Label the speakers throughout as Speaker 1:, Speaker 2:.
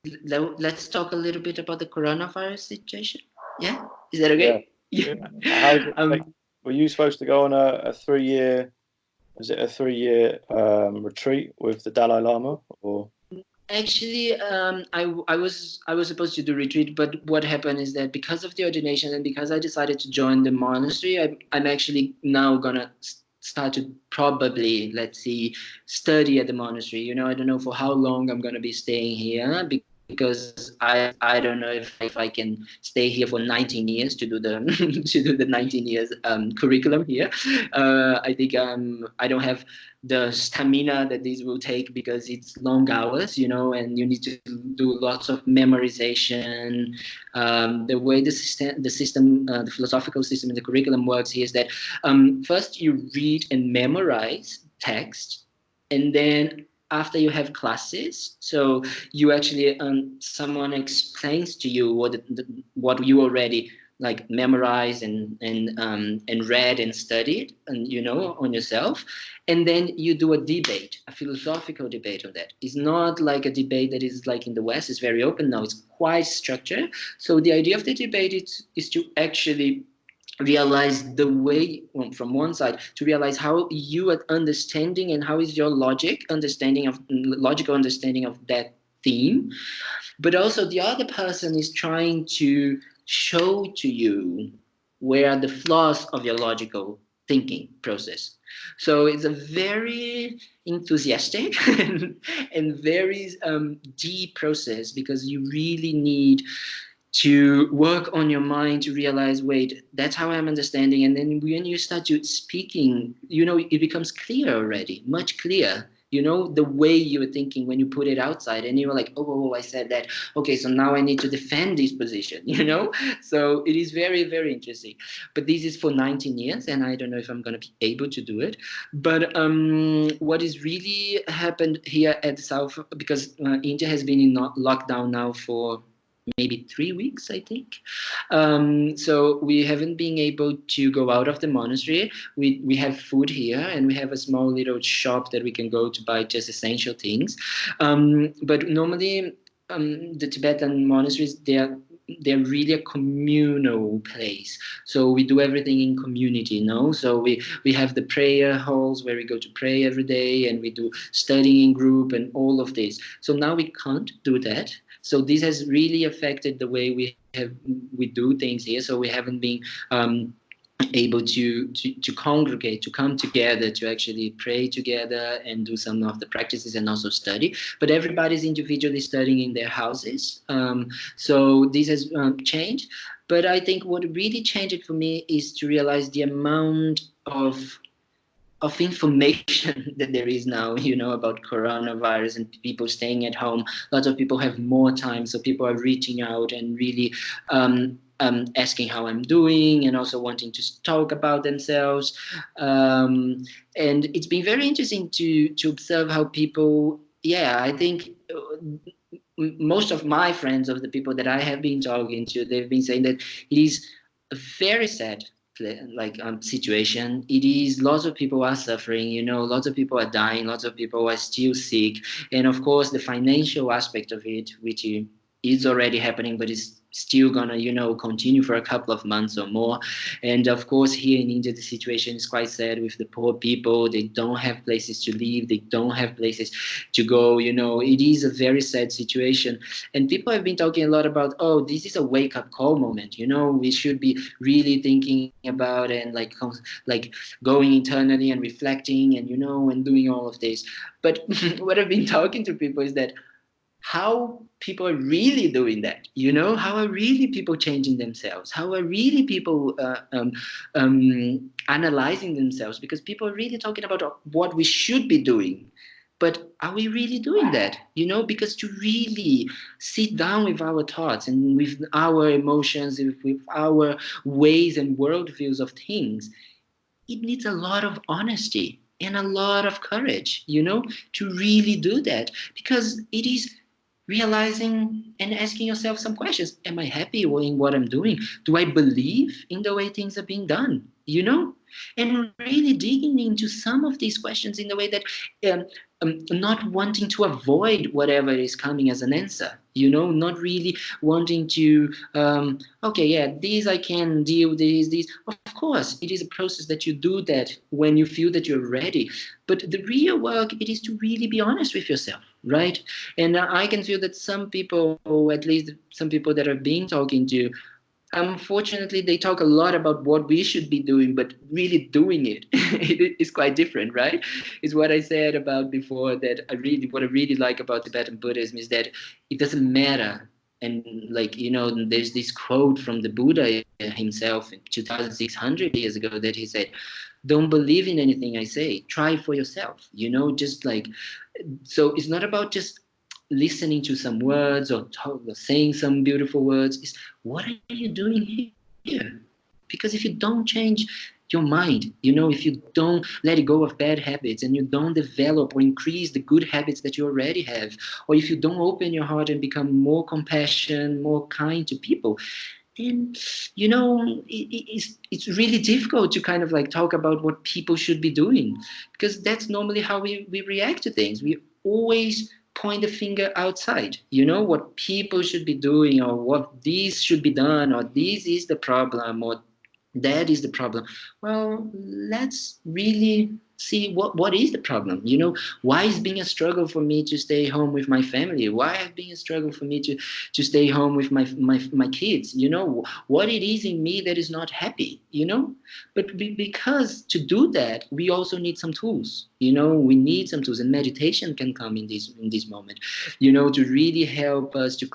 Speaker 1: let's talk a little bit about the coronavirus situation. Yeah, is that
Speaker 2: Yeah,
Speaker 1: okay? Yeah.
Speaker 2: yeah. How's it like? Were you supposed to go on a 3 year? Was it a 3 year retreat with the Dalai Lama or?
Speaker 1: Actually, I was supposed to do retreat, but what happened is that because of the ordination and because I decided to join the monastery, I'm actually now gonna start to probably, let's see, study at the monastery. I don't know for how long I'm gonna be staying here because I don't know if I can stay here for 19 years to do the to do the 19 years curriculum here. I think I don't have the stamina that this will take because it's long hours, and you need to do lots of memorization. The way the philosophical system in the curriculum works here is that first you read and memorize text, and then after you have classes, so you actually someone explains to you what you already like memorized and read and studied and on yourself, and then you do a debate, a philosophical debate on that. It's not like a debate that is like in the West. It's very open now. It's quite structured. So the idea of the debate is to actually realize the way, well, from one side, to realize how you are understanding and how is your logical understanding of that theme, but also the other person is trying to show to you where are the flaws of your logical thinking process. So it's a very enthusiastic and very deep process because you really need to work on your mind to realize, wait, that's how I'm understanding. And then when you start to speaking, it becomes clear already, much clearer. The way you were thinking when you put it outside, and you were like, oh, I said that. Okay, so now I need to defend this position, So it is very, very interesting. But this is for 19 years, and I don't know if I'm going to be able to do it. But what is really happened here at the South, because India has been in lockdown now for maybe 3 weeks, I think. So we haven't been able to go out of the monastery. We have food here, and we have a small little shop that we can go to buy just essential things. But normally, the Tibetan monasteries, they're really a communal place. So we do everything in community, So we have the prayer halls where we go to pray every day, and we do studying in group and all of this. So now we can't do that. So this has really affected the way we do things here. So we haven't been able to congregate, to come together, to actually pray together and do some of the practices and also study. But everybody's individually studying in their houses. So this has changed. But I think what really changed it for me is to realize the amount of information that there is now, about coronavirus and people staying at home. Lots of people have more time, so people are reaching out and really asking how I'm doing and also wanting to talk about themselves. And it's been very interesting to observe how people. Yeah, I think most of my friends, of the people that I have been talking to, they've been saying that it is a very sad situation. It is, lots of people are suffering, lots of people are dying, lots of people are still sick, and of course the financial aspect of it, which is already happening but is still gonna continue for a couple of months or more. And of course here in India the situation is quite sad with the poor people. They don't have places to live, they don't have places to go. It is a very sad situation, and people have been talking a lot about, oh, this is a wake up call moment. We should be really thinking about and like going internally and reflecting and and doing all of this. But what I've been talking to people is that how people are really doing that. How are really people changing themselves? How are really people analyzing themselves? Because people are really talking about what we should be doing, but are we really doing that? Because to really sit down with our thoughts and with our emotions, with our ways and worldviews of things, it needs a lot of honesty and a lot of courage, to really do that. Because it is realizing and asking yourself some questions. Am I happy in what I'm doing? Do I believe in the way things are being done? And really digging into some of these questions in the way that um, not wanting to avoid whatever is coming as an answer, not really wanting to, okay, yeah, these I can deal with, these. Of course, it is a process that you do that when you feel that you're ready. But the real work, it is to really be honest with yourself, right? And I can feel that some people, or at least some people that I've been talking to, unfortunately, they talk a lot about what we should be doing, but really doing it, it is quite different, right? It's what I said about before, that what I really like about Tibetan Buddhism is that it doesn't matter. And like, there's this quote from the Buddha himself 2,600 years ago that he said, don't believe in anything I say, try for yourself, just like, so it's not about just listening to some words or saying some beautiful words. It's what are you doing here? Because if you don't change your mind, if you don't let it go of bad habits, and you don't develop or increase the good habits that you already have, or if you don't open your heart and become more compassionate, more kind to people, then it's really difficult to kind of like talk about what people should be doing, because that's normally how we react to things. We always point the finger outside, what people should be doing, or what this should be done, or this is the problem, or that is the problem. Well, let's really see what is the problem. Why is being a struggle for me to stay home with my family? Why is being a struggle for me to stay home with my kids? What it is in me that is not happy. But because to do that, we also need some tools. We need some tools, and meditation can come in this moment. To really help us to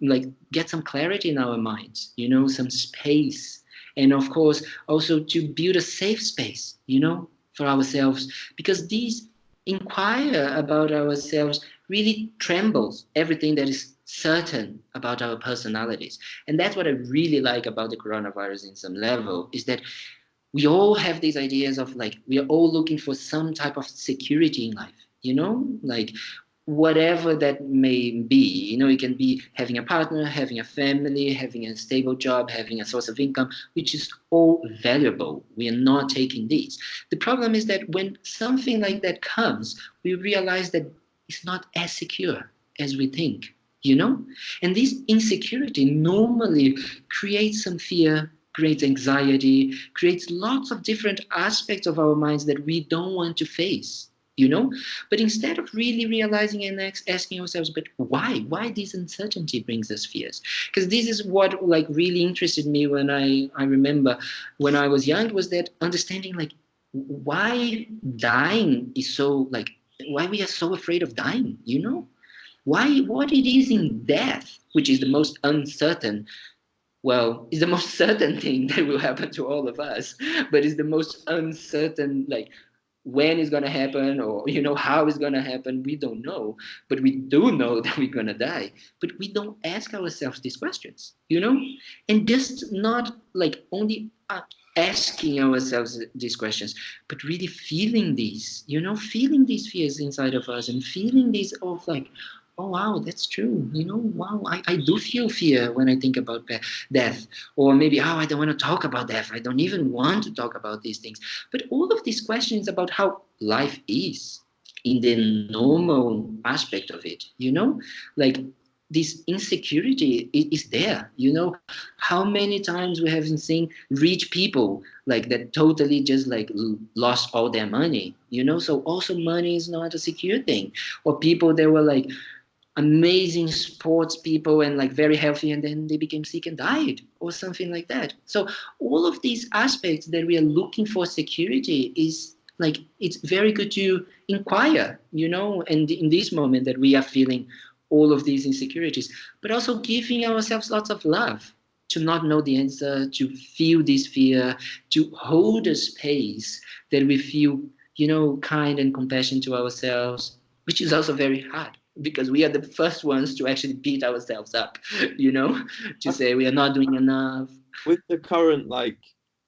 Speaker 1: like get some clarity in our minds. Some space, and of course also to build a safe space, for ourselves, because these inquire about ourselves really trembles everything that is certain about our personalities. And that's what I really like about the coronavirus in some level, is that we all have these ideas of like, we are all looking for some type of security in life, like whatever that may be. It can be having a partner, having a family, having a stable job, having a source of income, which is all valuable. We are not taking these. The problem is that when something like that comes, we realize that it's not as secure as we think, and this insecurity normally creates some fear, creates anxiety, creates lots of different aspects of our minds that we don't want to face, but instead of really realizing and asking ourselves, but why this uncertainty brings us fears? Because this is what like really interested me when I remember when I was young, was that understanding like why dying is so like, why we are so afraid of dying, why, what it is in death, which is the most uncertain, well, it's the most certain thing that will happen to all of us, but it's the most uncertain, like when it's going to happen, or how it's going to happen, we don't know. But we do know that we're going to die, but we don't ask ourselves these questions, and just not like only asking ourselves these questions, but really feeling these, feeling these fears inside of us, and feeling these of like, oh wow, that's true, wow, I do feel fear when I think about death. Or maybe, oh, I don't want to talk about death, I don't even want to talk about these things. But all of these questions about how life is in the normal aspect of it, like this insecurity is there. How many times we haven't seen rich people like that totally just like lost all their money, so also money is not a secure thing. Or people that were like amazing sports people and like very healthy, and then they became sick and died, or something like that. So all of these aspects that we are looking for security is like, it's very good to inquire, and in this moment that we are feeling all of these insecurities, but also giving ourselves lots of love to not know the answer, to feel this fear, to hold a space that we feel, kind and compassion to ourselves, which is also very hard, because we are the first ones to actually beat ourselves up, to say we are not doing enough.
Speaker 2: With the current, like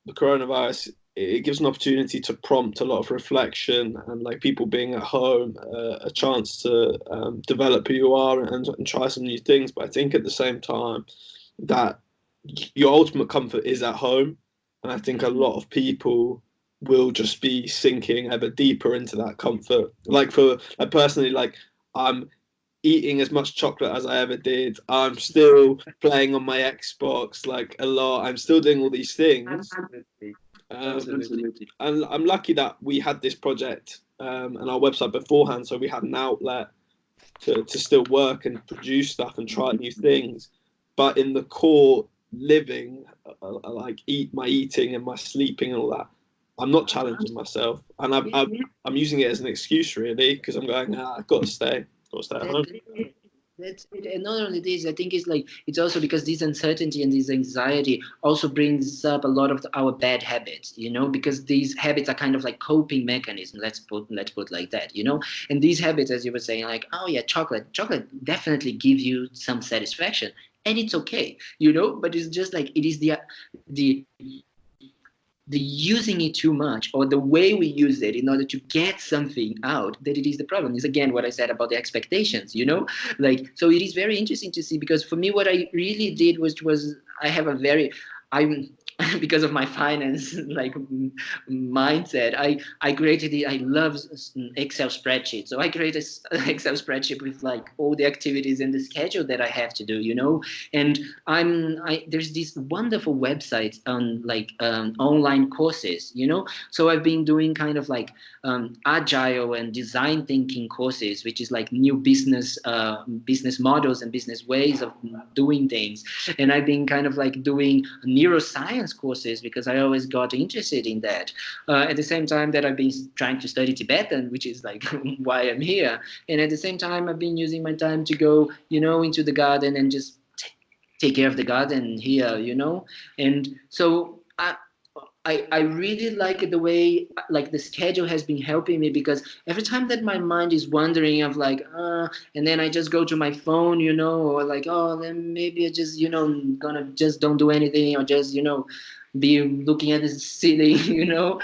Speaker 2: the coronavirus, it gives an opportunity to prompt a lot of reflection, and like people being at home, a chance to develop who you are, and try some new things. But I think at the same time that your ultimate comfort is at home, and I think a lot of people will just be sinking ever deeper into that comfort. Like for like personally, like I'm eating as much chocolate as I ever did. I'm still playing on my Xbox like a lot. I'm still doing all these things.
Speaker 1: Absolutely.
Speaker 2: Um,
Speaker 1: Absolutely.
Speaker 2: and I'm lucky that we had this project and our website beforehand, so we had an outlet to still work and produce stuff and try new things. But in the core living, like my eating and my sleeping and all that, I'm not challenging myself, and I'm using it as an excuse really because I'm going, I've got to stay at home.
Speaker 1: That's it. That's it. And not only this, I think it's like it's also because this uncertainty and this anxiety also brings up a lot of our bad habits, you know, because these habits are kind of like coping mechanisms. Let's put like that, you know. And these habits, as you were saying, like, oh yeah, chocolate definitely gives you some satisfaction. And it's okay, you know, but it's just like it is the the using it too much or the way we use it in order to get something out that it is the problem is again what I said about the expectations, you know, like so it is very interesting to see because for me what I really did was I have a very I'm because of my finance like mindset I created it. I love Excel spreadsheet, so I created an Excel spreadsheet with like all the activities and the schedule that I have to do, you know. And there's these wonderful websites on like online courses, you know. So I've been doing kind of like agile and design thinking courses, which is like new business models and business ways of doing things. And I've been kind of like doing neuroscience courses because I always got interested in that. At the same time that I've been trying to study Tibetan, which is like why I'm here. And at the same time, I've been using my time to go, you know, into the garden and just take care of the garden here, you know. And so I really like the way like the schedule has been helping me because every time that my mind is wandering of like and then I just go to my phone, you know, or like oh then maybe I just you know gonna just don't do anything or just you know be looking at the ceiling you know.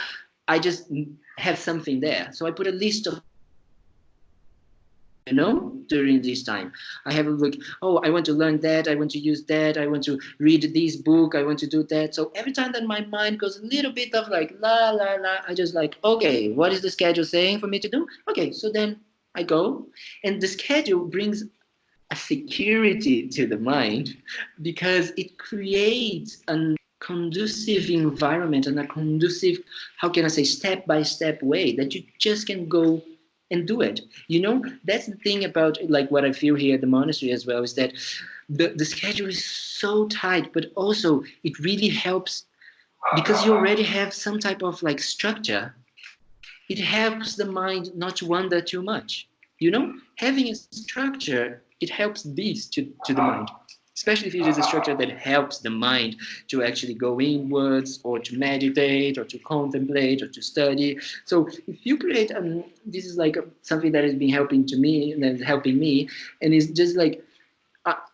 Speaker 1: I just have something there, so I put a list of you know during this time. I have a look, oh I want to learn that, I want to use that, I want to read this book, I want to do that. So every time that my mind goes a little bit of like la la la, I just like okay what is the schedule saying for me to do, okay so then I go. And the schedule brings a security to the mind because it creates a conducive environment and a conducive, how can I say, step by step way that you just can go and do it. You know, that's the thing about like what I feel here at the monastery as well is that the schedule is so tight, but also it really helps because you already have some type of like structure. It helps the mind not to wander too much. You know, having a structure, it helps this to the mind, especially if it is a structure that helps the mind to actually go inwards or to meditate or to contemplate or to study. So if you create, this is like something that has been helping to me, that is helping me, and it's just like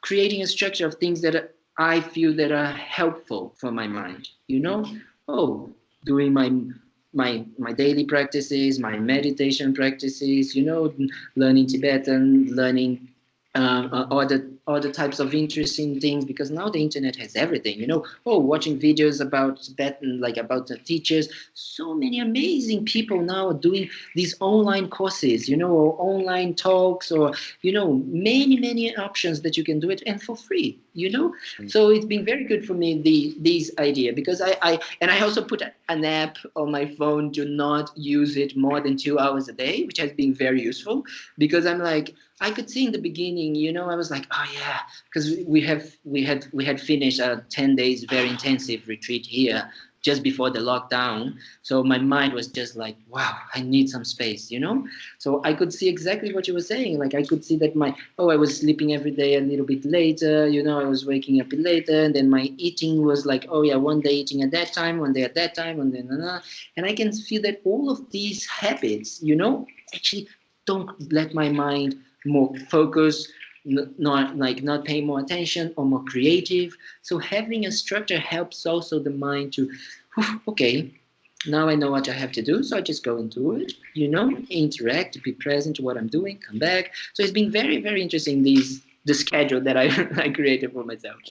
Speaker 1: creating a structure of things that I feel that are helpful for my mind. You know, oh, doing my daily practices, my meditation practices. You know, learning Tibetan, learning other types of interesting things because now the internet has everything. You know, oh, watching videos about Tibetan, like about the teachers. So many amazing people now are doing these online courses. You know, or online talks or you know many options that you can do it and for free, you know. So it's been very good for me this idea because I also put an app on my phone to not use it more than 2 hours a day, which has been very useful because I'm like I could see in the beginning, you know, I was like, oh yeah, because we had finished a 10 days very intensive retreat here just before the lockdown. So my mind was just like, wow, I need some space, you know? So I could see exactly what you were saying. Like I could see that I was sleeping every day a little bit later, you know, I was waking up later, and then my eating was like, oh yeah, one day eating at that time, one day at that time, and then, and I can feel that all of these habits, you know, actually don't let my mind more focus, not paying more attention or more creative. So having a structure helps also the mind to, okay, now I know what I have to do, so I just go and do it, you know, interact, be present to what I'm doing, come back. So it's been very, very interesting, the schedule that I, I created for myself.